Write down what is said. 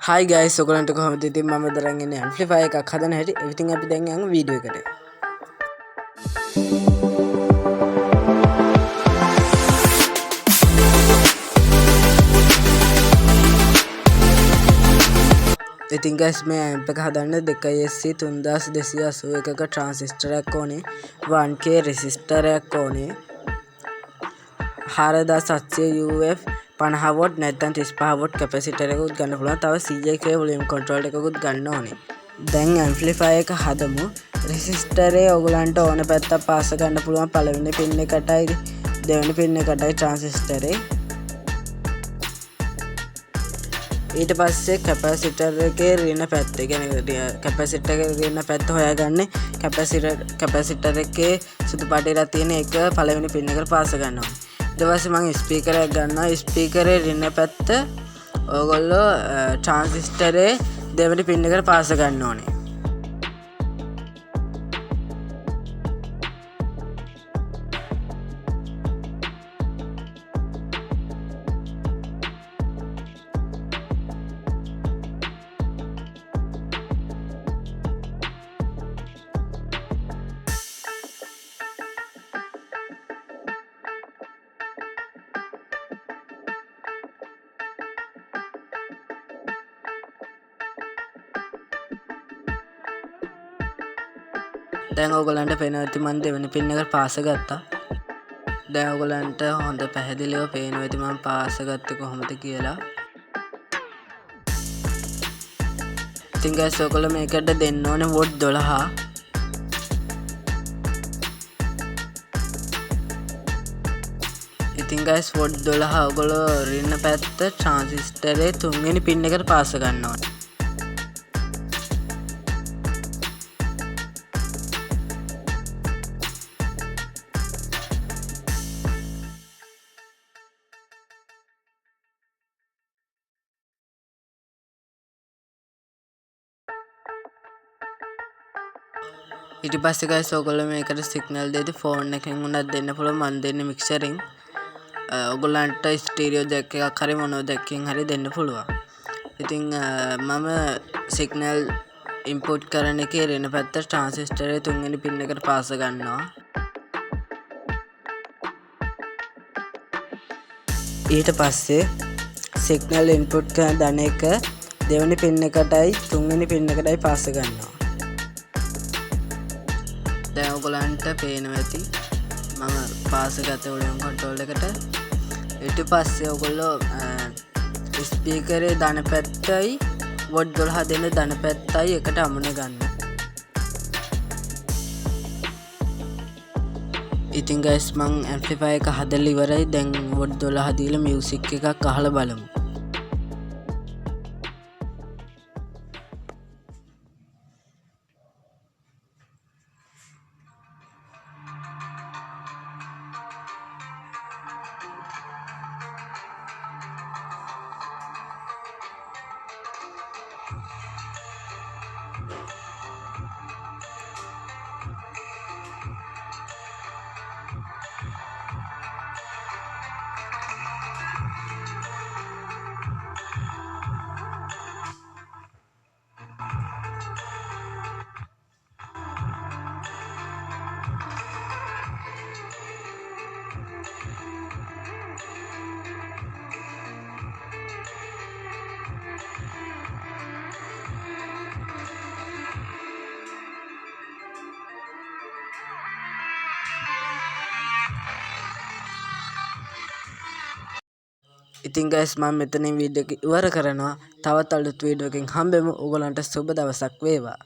Hi guys, ඔයගලන්ට කොහොමද? ඉතින් මම දරන් ඉන්නේ ඇම්ප්ලිෆයර් එකක් හදන හැටි. ඉතින් අපි දැන් යමු වීඩියෝ එකට. ඉතින් guys මේ ඇම්ප් එක හදන්න 2ISC 3281ක ට්‍රාන්සිස්ටර් එකක් ඕනේ. 1K රෙසිස්ටර් එකක් ඕනේ. 4700 UF 50 වෝට් නැත්නම් 35 වෝට් කැපැසිටර් එකකුත් ගන්න පුළුවන්. තව CJK වොලියම් කන්ට්‍රෝල් එකකුත් ගන්න ඕනේ. දැන් ඇම්ප්ලිෆයර් එක හදමු. රෙසිස්ටරේ ඔයගලන්ට ඕන පැත්තක් පාස් ගන්න පුළුවන්. පළවෙනි පින් එකටයි දෙවෙනි පින් එකටයි ට්‍රාන්සිස්ටරේ. ඊට පස්සේ කැපැසිටර් එකේ ඍණ පැත්ත, ඒ කියන්නේ කැපැසිටර් එකේ ඍණ පැත්ත හොයාගන්නේ කැපැසිටර් එකේ සුදු පාටේලා තියෙන එක පළවෙනි පින් එකට පාස් ගන්නවා. ඊට පස්සේ මම ස්පීකර් එකක් ගන්නවා. ස්පීකරේ ඍණ පැත්ත ඔයගොල්ලෝ ට්‍රාන්සිස්ටරේ දෙවෙනි පින් එකට පාස් ගන්න ඕනේ. දැන් ඔයගලන්ට පේනවා ඇති මම දෙවෙනි පින් එකට පාස් ගත්තා. දැන් ඔයගලන්ට හොඳ පැහැදිලිව පේනවා ඇති මම පාස් ගත්තේ කොහොමද කියලා. ඉතින් guys ඔයගොල්ලෝ මේකට දෙන්න ඕනේ වෝට් 12. ඉතින් guys වෝට් 12 ඔයගොල්ලෝ රින්න පැත්ත ට්‍රාන්සිස්ටරේ තුන්වෙනි පින් එකට පාස් ගන්න ඕනේ. ඊට පස්සේ guys ඔයගොල්ලෝ මේකට සිග්නල් දෙද්දි ෆෝන් එකෙන් උනත් දෙන්න පුළුවන්. මම දෙන්නේ මික්සරින්. ඔයගොල්ලන්ට ස්ටීරියෝ ජැක් එකක් හරි මොනෝ ජැක්කින් හරි දෙන්න පුළුවන්. ඉතින් මම සිග්නල් ඉන්පුට් කරන එකේ ඍණ පැත්ත ට්‍රාන්සිස්ටරේ තුන්වෙනි පින් එකට පාස් ගන්නවා. ඊට පස්සේ සිග්නල් ඉන්පුට් කරන දන එක දෙවෙනි පින් එකටයි තුන්වෙනි පින් එකටයි පාස් ගන්නවා. දැන් ඔයගලන්ට පේනවා ඇති මම පාස් ගත්තේ වොලියම් කන්ට්‍රෝල් එකට. ඊට පස්සේ ඔයගොල්ලෝ ස්පීකරේ දන පැත්තයි වෝට් 12 දෙන දන පැත්තයි එකට අමුණ ගන්න. ඉතින් guys මම ඇම්ප්ලිෆයර් එක හදලා ඉවරයි. දැන් වෝට් 12 දීලා මියුසික් එකක් අහලා බලමු. ඉතින් guys මම මෙතනින් වීඩියෝ එක ඉවර කරනවා. තවත් අලුත් වීඩියෝ එකකින් හම්බෙමු. ඔයගලන්ට සුබ දවසක් වේවා.